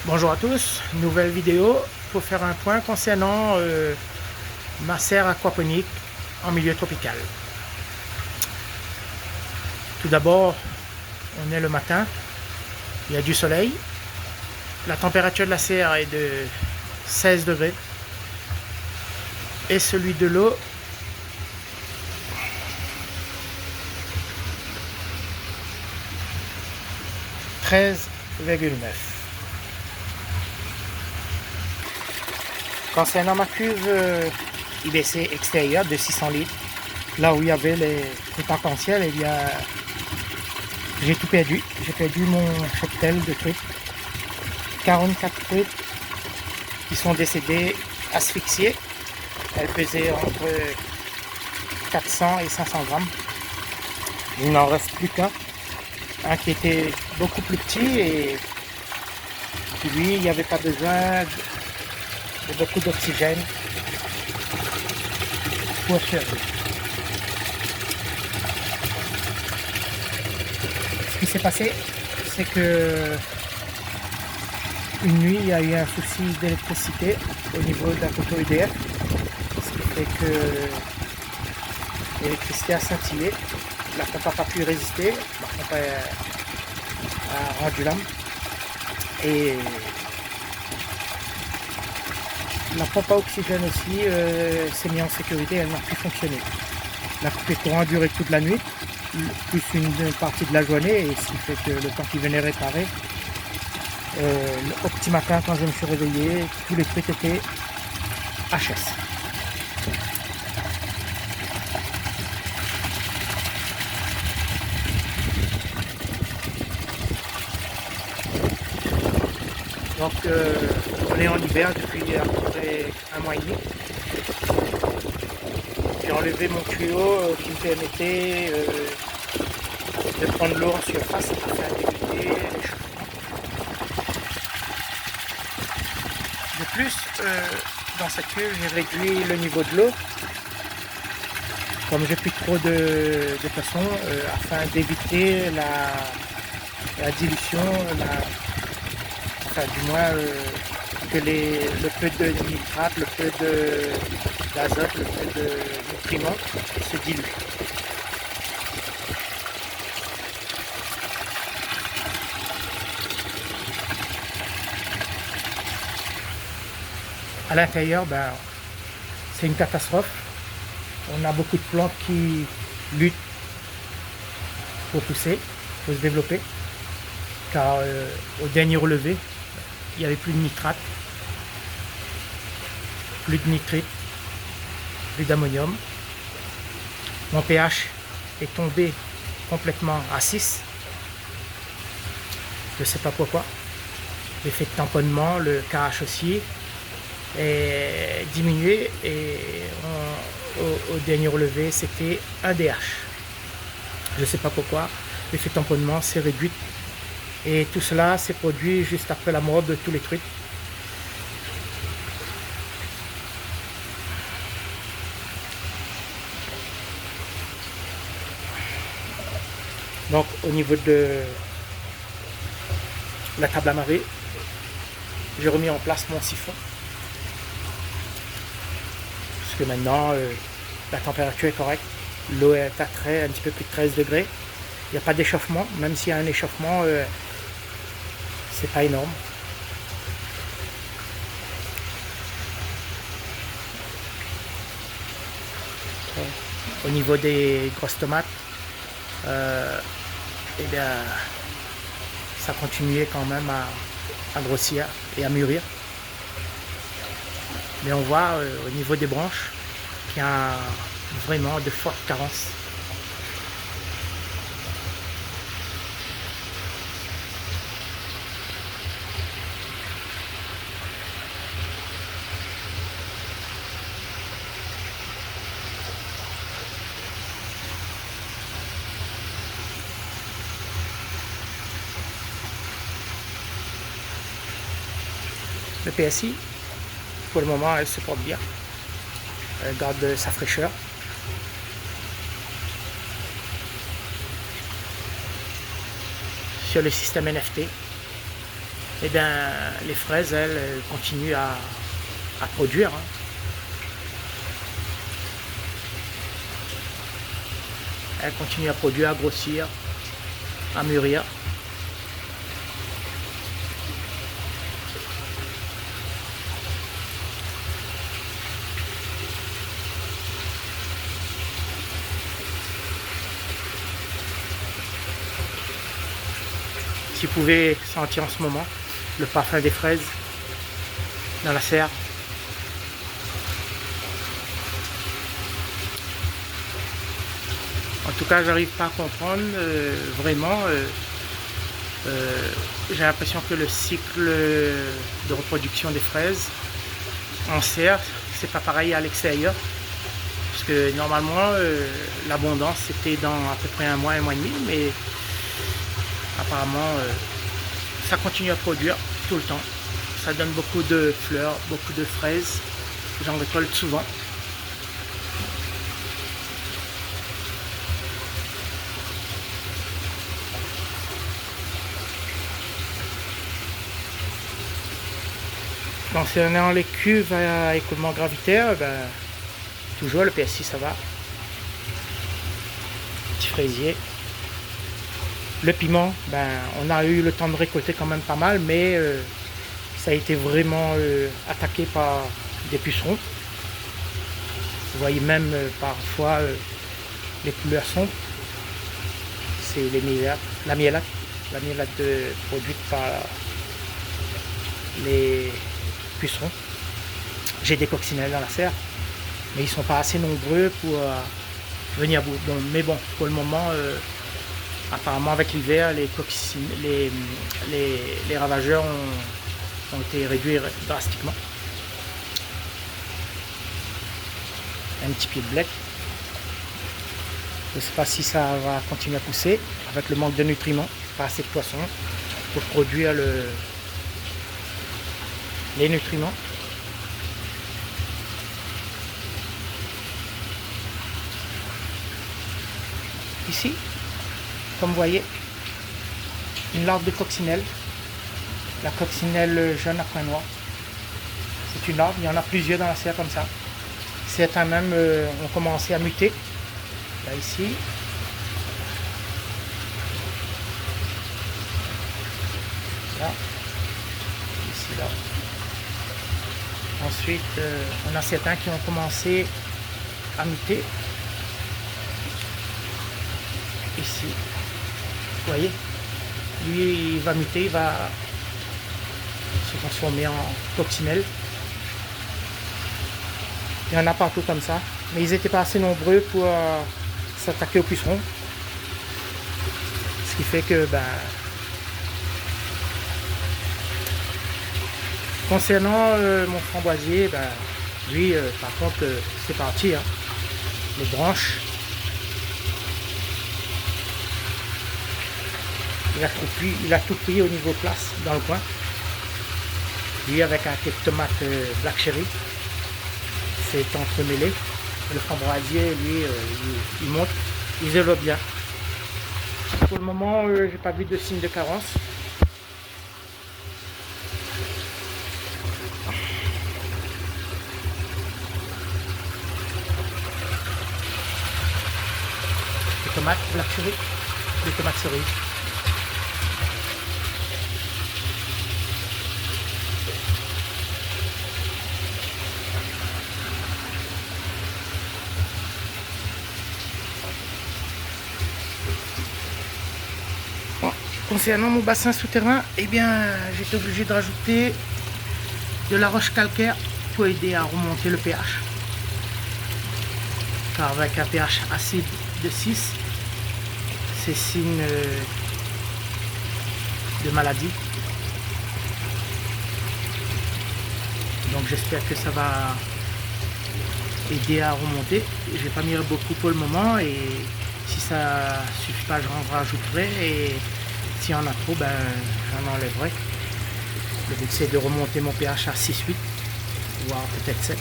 Bonjour à tous, nouvelle vidéo pour faire un point concernant ma serre aquaponique en milieu tropical. Tout d'abord, on est le matin, il y a du soleil, la température de la serre est de 16 degrés et celui de l'eau « 13,9. Concernant ma cuve IBC extérieure de 600 litres, là où il y avait les potentiels, eh bien, j'ai tout perdu. J'ai perdu mon cheptel de truites. 44 truites qui sont décédées asphyxiées. Elles pesaient entre 400 et 500 grammes. Il n'en reste plus qu'un. Un qui était beaucoup plus petit et qui lui, il n'y avait pas besoin de beaucoup d'oxygène pour survivre. Ce qui s'est passé, c'est que une nuit, il y a eu un souci d'électricité au niveau d'un poteau EDF, ce qui fait que l'électricité a scintillé. La pompe n'a pas pu résister, la pompe a rendu l'âme et la pompe à oxygène aussi s'est mise en sécurité, elle n'a plus fonctionné. La coupée de courant a duré toute la nuit, plus une partie de la journée, et ce qui fait que le temps qu'il venait réparer, au petit matin quand je me suis réveillé, tous les trucs étaient HS. Donc on est en hiver depuis à peu près un mois et demi. J'ai enlevé mon tuyau qui me permettait de prendre l'eau en surface afin d'éviter l'échauffement. De plus, dans cette cuve, j'ai réduit le niveau de l'eau. Comme j'ai plus trop de poissons, afin d'éviter la dilution, enfin du moins que le peu de nitrate, le peu d'azote, le peu de nutriments se dilue. À l'intérieur, ben, c'est une catastrophe. On a beaucoup de plantes qui luttent pour pousser, pour se développer, car au dernier relevé, il n'y avait plus de nitrate, plus de nitrite, plus d'ammonium. Mon pH est tombé complètement à 6. Je ne sais pas pourquoi. L'effet de tamponnement, le KH aussi, est diminué et au dernier relevé, c'était un DH. Je ne sais pas pourquoi. L'effet de tamponnement s'est réduit. Et tout cela s'est produit juste après la mort de tous les truites. Donc au niveau de la table à marée, j'ai remis en place mon siphon. Parce que maintenant, la température est correcte. L'eau est à un petit peu plus de 13 degrés. Il n'y a pas d'échauffement. Même s'il y a un échauffement, c'est pas énorme. Au niveau des grosses tomates, eh bien, ça continuait quand même à grossir et à mûrir. Mais on voit au niveau des branches qu'il y a vraiment de fortes carences. Le PSI, pour le moment, elle se porte bien. Elle garde sa fraîcheur. Sur le système NFT, Et bien les fraises, elles continuent à produire, hein. Elles continuent à produire, à grossir, à mûrir. Si vous pouvez sentir en ce moment le parfum des fraises dans la serre. En tout cas, j'arrive pas à comprendre vraiment. J'ai l'impression que le cycle de reproduction des fraises en serre, c'est pas pareil à l'extérieur. Parce que normalement, l'abondance c'était dans à peu près un mois et demi, mais apparemment, ça continue à produire tout le temps. Ça donne beaucoup de fleurs, beaucoup de fraises. J'en récolte souvent. Concernant les cuves à écoulement gravitaire, ben, toujours le PS6 ça va. Petit fraisier. Le piment, ben, on a eu le temps de récolter quand même pas mal, mais ça a été vraiment attaqué par des pucerons. Vous voyez même parfois les couleurs sombres. C'est la miellate produite par les pucerons. J'ai des coccinelles dans la serre, mais ils sont pas assez nombreux pour venir à bout. Bon, mais bon, pour le moment, apparemment avec l'hiver, les ravageurs ont été réduits drastiquement. Un petit pied de blé. Je ne sais pas si ça va continuer à pousser avec le manque de nutriments, pas assez de poissons pour produire les nutriments. Ici, comme vous voyez, une larve de coccinelle, la coccinelle jaune à point noir. C'est une larve, il y en a plusieurs dans la serre comme ça. Certains même ont commencé à muter. Là ici. Là. Ici, là. Ensuite, on a certains qui ont commencé à muter. Ici. Vous voyez, lui il va muter, il va se transformer en coccinelle. Il y en a partout comme ça, mais ils n'étaient pas assez nombreux pour s'attaquer aux pucerons. Ce qui fait que, ben, concernant mon framboisier, ben, lui, par contre, c'est parti, hein. Les branches, il a tout pris au niveau place dans le coin. Lui avec un quelques tomates black cherry, c'est entremêlé. Le framboisier, lui, il monte, il développe bien. Pour le moment, j'ai pas vu de signe de carence. Les tomates black cherry, les tomates cerises. Concernant mon bassin souterrain, eh bien, j'étais obligé de rajouter de la roche calcaire pour aider à remonter le pH. Car avec un pH acide de 6, c'est signe de maladie. Donc j'espère que ça va aider à remonter. Je vais pas mis beaucoup pour le moment et si ça suffit pas, j'en rajouterai et s'il y en a trop, ben, j'en enlèverai. Le but c'est de remonter mon pH à 6,8, voire peut-être 7.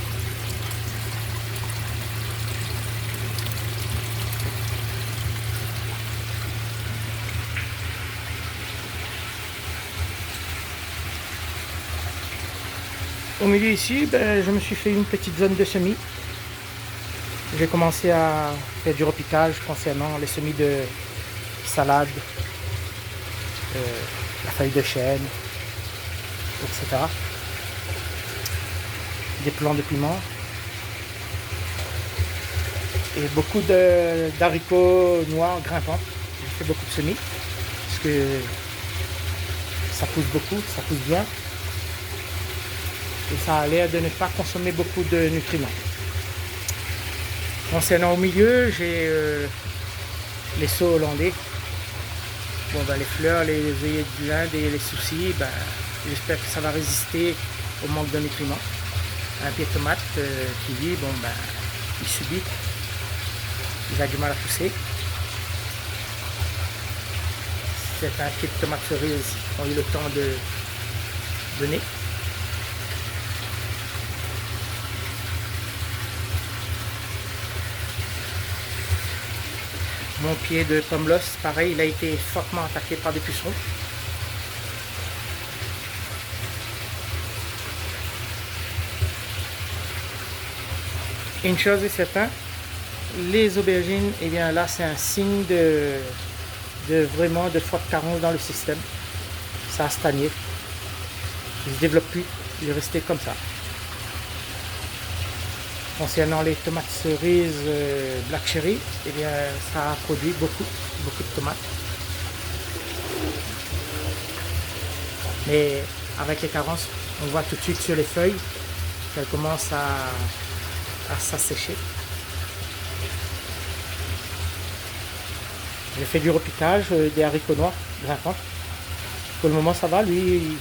Au milieu ici, ben, je me suis fait une petite zone de semis. J'ai commencé à faire du repiquage concernant les semis de salade, la feuille de chêne, etc. Des plants de piment. Et beaucoup d'haricots noirs grimpants. J'ai fait beaucoup de semis parce que ça pousse beaucoup, ça pousse bien. Et ça a l'air de ne pas consommer beaucoup de nutriments. Concernant au milieu, j'ai les sauts hollandais. Bon, ben, les fleurs, les œillets d'Inde et les soucis, ben, j'espère que ça va résister au manque de nutriments. Un pied de tomate qui vit, bon, ben, il subit. Il a du mal à pousser. C'est un pied de tomate cerise qui ont eu le temps de donner. Mon pied de pomelos, pareil, il a été fortement attaqué par des pucerons. Une chose est certaine, les aubergines, et bien là c'est un signe de vraiment de forte carence dans le système. Ça a stagné. Il ne se développe plus, il est resté comme ça. Concernant les tomates cerises Black Cherry, eh bien, ça a produit beaucoup de tomates. Mais avec les carences, on voit tout de suite sur les feuilles qu'elles commencent à s'assécher. J'ai fait du repiquage des haricots noirs grimpants. Pour le moment ça va, lui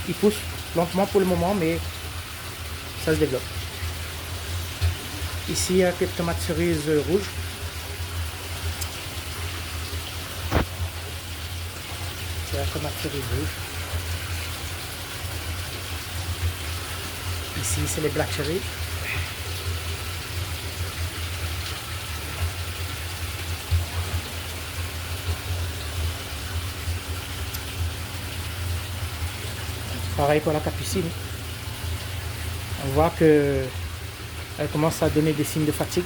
il pousse lentement pour le moment, mais ça se développe. Ici, un pied de tomate cerise rouge. C'est la tomate cerise rouge. Ici, c'est les black cherry. Pareil pour la capucine. On voit que elle commence à donner des signes de fatigue.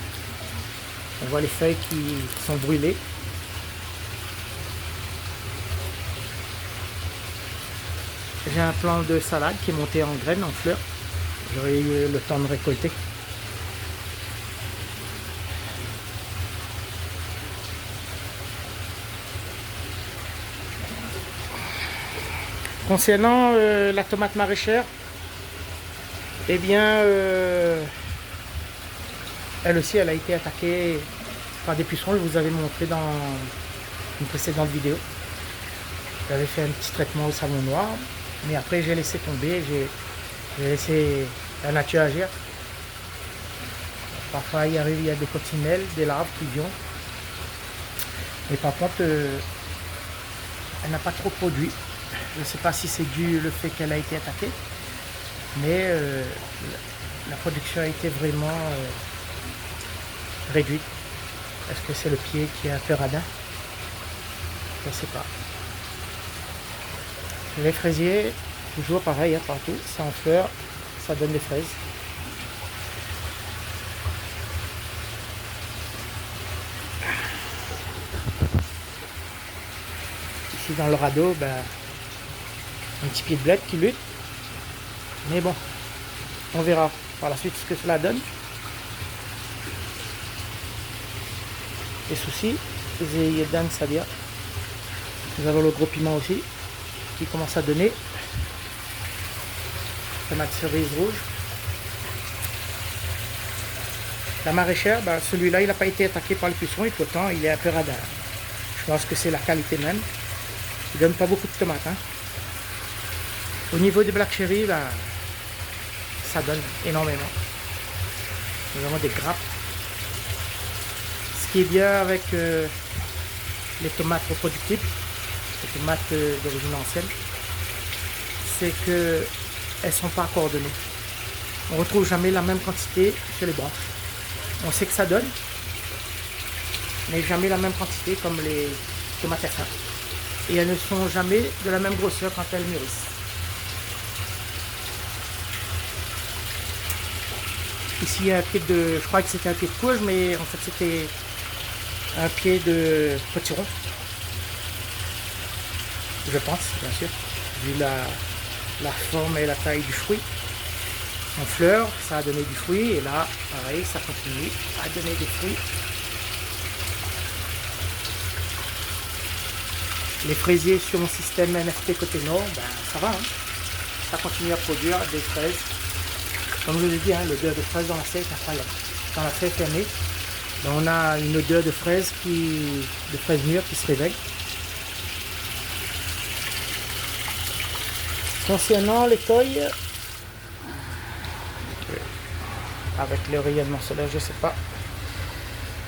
On voit les feuilles qui sont brûlées. J'ai un plant de salade qui est monté en graines, en fleurs. J'aurais eu le temps de récolter. Concernant la tomate maraîchère, eh bien, elle aussi, elle a été attaquée par des pucerons. Je vous avais montré dans une précédente vidéo. J'avais fait un petit traitement au savon noir, mais après j'ai laissé tomber, j'ai laissé la nature agir. Parfois il arrive, il y a des coccinelles, des larves qui viennent. Mais par contre, elle n'a pas trop produit. Je ne sais pas si c'est dû au fait qu'elle a été attaquée, mais la production a été vraiment réduite. Est-ce que c'est le pied qui est un peu radin? Je ne sais pas. Les fraisiers, toujours pareil, hein, partout, c'est en fleurs, ça donne des fraises. Ici dans le radeau, ben, un petit pied de bled qui lutte. Mais bon, on verra par la suite ce que cela donne. Les soucis, les dan sabia. Nous avons le gros piment aussi qui commence à donner. Tomate cerise rouge. La maraîchère, ben, celui-là il n'a pas été attaqué par les pucerons et pourtant il est un peu radin. Je pense que c'est la qualité même. Il donne pas beaucoup de tomates. Hein. Au niveau des black cherry, ben, ça donne énormément. Nous avons des grappes. Ce qui est bien avec les tomates reproductibles, les tomates d'origine ancienne, c'est qu'elles ne sont pas coordonnées. On ne retrouve jamais la même quantité sur les branches. On sait que ça donne, mais jamais la même quantité comme les tomates à fin. Et elles ne sont jamais de la même grosseur quand elles mûrissent. Ici, il y a un pied de... Je crois que c'était un pied de courge, mais en fait, c'était un pied de potiron. Je pense, bien sûr, vu la forme et la taille du fruit. En fleurs, ça a donné du fruit, et là, pareil, ça continue à donner des fruits. Les fraisiers sur mon système NFT côté nord, ben, ça va, hein. Ça continue à produire des fraises. Comme je vous l'ai dit, hein, l'odeur de fraises dans la serre est incroyable. Dans la serre fermée, ben, on a une odeur de fraises mûres qui se réveille. Concernant les toiles, avec le rayonnement solaire, je ne sais pas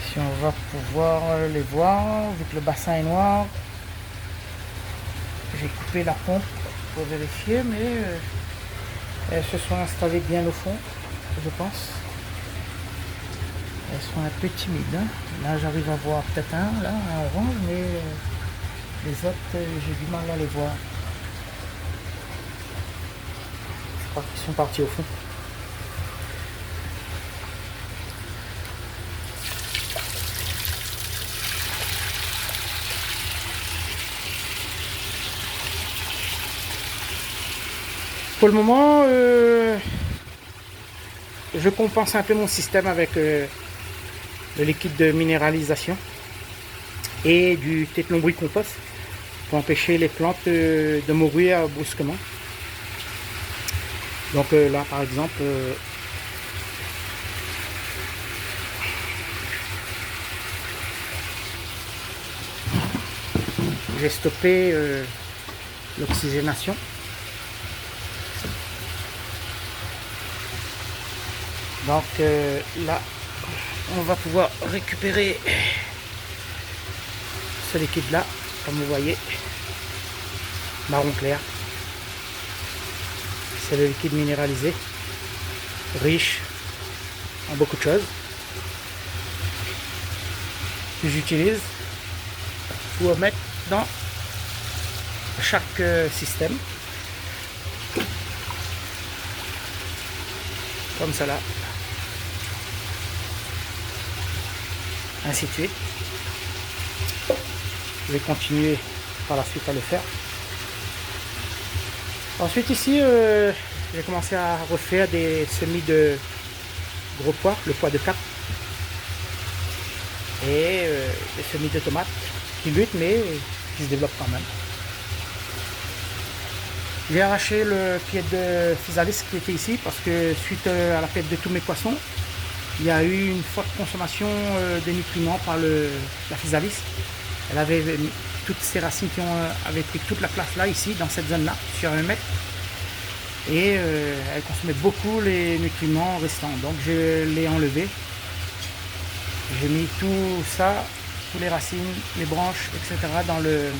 si on va pouvoir les voir, vu que le bassin est noir. J'ai coupé la pompe pour vérifier, mais elles se sont installées bien au fond, je pense. Elles sont un peu timides, hein. Là, j'arrive à voir peut-être un orange, mais les autres, j'ai du mal à les voir. Je crois qu'ils sont partis au fond. Pour le moment, je compense un peu mon système avec le liquide de minéralisation et du tétlombruit compost pour empêcher les plantes de mourir brusquement. Donc là, par exemple, j'ai stoppé l'oxygénation. Donc là, on va pouvoir récupérer ce liquide là, comme vous voyez, marron clair. C'est le liquide minéralisé, riche en beaucoup de choses, que j'utilise pour mettre dans chaque système, comme cela, ainsi de suite. Je vais continuer par la suite à le faire. Ensuite ici, j'ai commencé à refaire des semis de gros pois, le pois de cap, et des semis de tomates qui luttent mais qui se développent quand même. J'ai arraché le pied de physalis qui était ici parce que suite à la perte de tous mes poissons, il y a eu une forte consommation de nutriments par la physalis. Elle avait toutes ces racines qui avaient pris toute la place là, ici, dans cette zone là, sur 1 mètre. Et elle consommait beaucoup les nutriments restants. Donc je l'ai enlevé. J'ai mis tout ça, toutes les racines, les branches, etc. dans le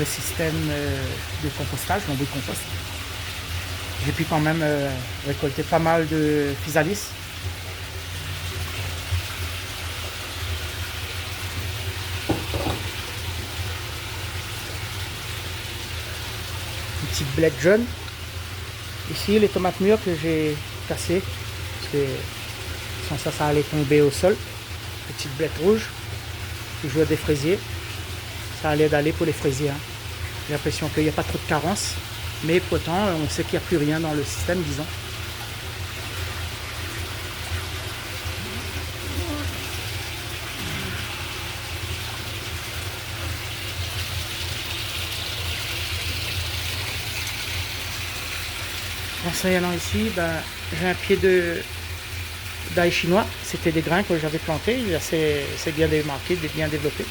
système de compostage, l'embouille de compost. J'ai pu quand même récolter pas mal de physalis. Une petite blette jaune. Ici, les tomates mûres que j'ai cassées, parce que sans ça, ça allait tomber au sol. Petite blette rouge, toujours des fraisiers. Ça allait d'aller pour les fraisiers. Hein. J'ai l'impression qu'il n'y a pas trop de carence, mais pourtant, on sait qu'il n'y a plus rien dans le système, disons. Concernant ici, j'ai un pied d'ail chinois. C'était des grains que j'avais plantés. C'est bien démarqué, bien développé.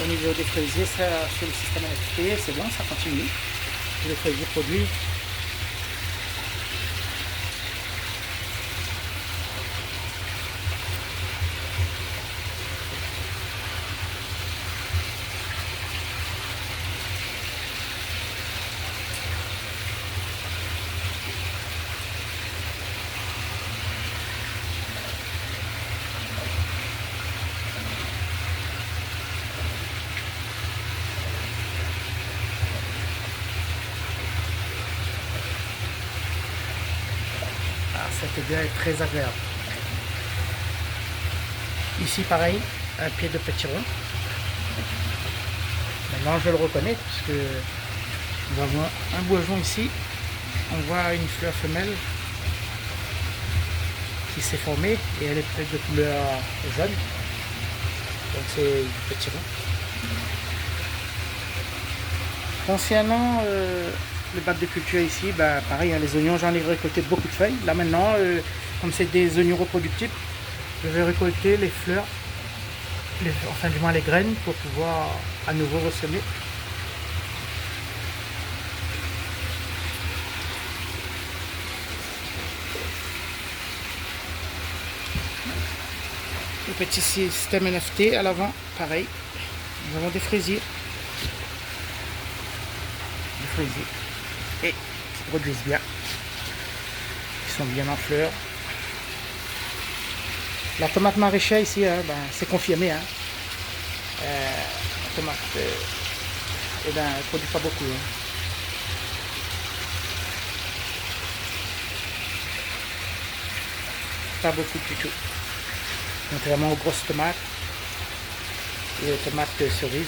Au niveau des fraisiers, ça, sur le système NFT, c'est bon, ça continue. Les fraisiers produits. Cet égat est très agréable. Ici pareil, un pied de petit rond. Maintenant je le reconnais parce que nous avons un bourgeon ici. On voit une fleur femelle qui s'est formée et elle est peut-être de couleur jaune. Donc c'est du petit rond. Concernant le bac de culture ici, bah, pareil, hein, les oignons, j'en ai récolté beaucoup de feuilles. Là maintenant, comme c'est des oignons reproductibles, je vais récolter les fleurs, enfin du moins les graines, pour pouvoir à nouveau ressemer. Le petit système NFT à l'avant, pareil. Nous avons des fraisiers. Et qui produisent bien, qui sont bien en fleurs. La tomate maraîchère ici, hein, ben, c'est confirmé. Hein. La tomate, eh ben, elle ne produit pas beaucoup. Hein. Pas beaucoup du tout. Contrairement aux grosses tomates et aux tomates cerises.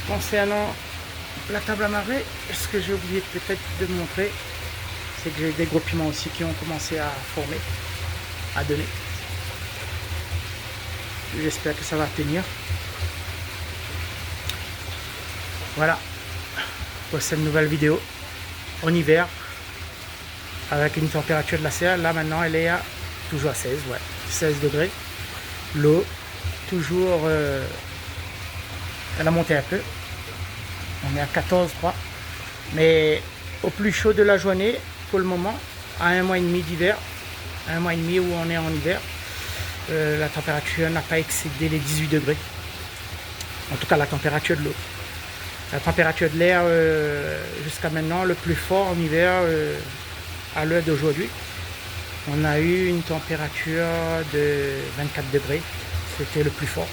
Concernant la table à marée, ce que j'ai oublié peut-être de montrer, c'est que j'ai des gros piments aussi qui ont commencé à former, à donner. J'espère que ça va tenir. Voilà pour cette nouvelle vidéo en hiver avec une température de la serre. Là maintenant elle est toujours à 16, ouais, 16 degrés. L'eau toujours elle a monté un peu. On est à 14 3. Mais au plus chaud de la journée pour le moment, à 1 mois et demi d'hiver, 1 mois et demi où on est en hiver, la température n'a pas excédé les 18 degrés. En tout cas la température de l'eau. La température de l'air jusqu'à maintenant, le plus fort en hiver à l'heure d'aujourd'hui, on a eu une température de 24 degrés. C'était le plus fort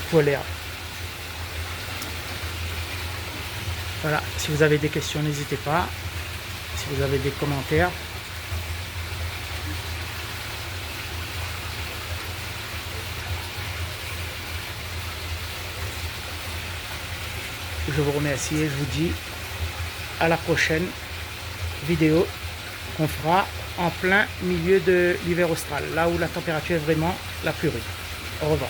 pour l'air. Voilà, si vous avez des questions, n'hésitez pas. Si vous avez des commentaires. Je vous remercie et je vous dis à la prochaine vidéo qu'on fera en plein milieu de l'hiver austral, là où la température est vraiment la plus rude. Au revoir.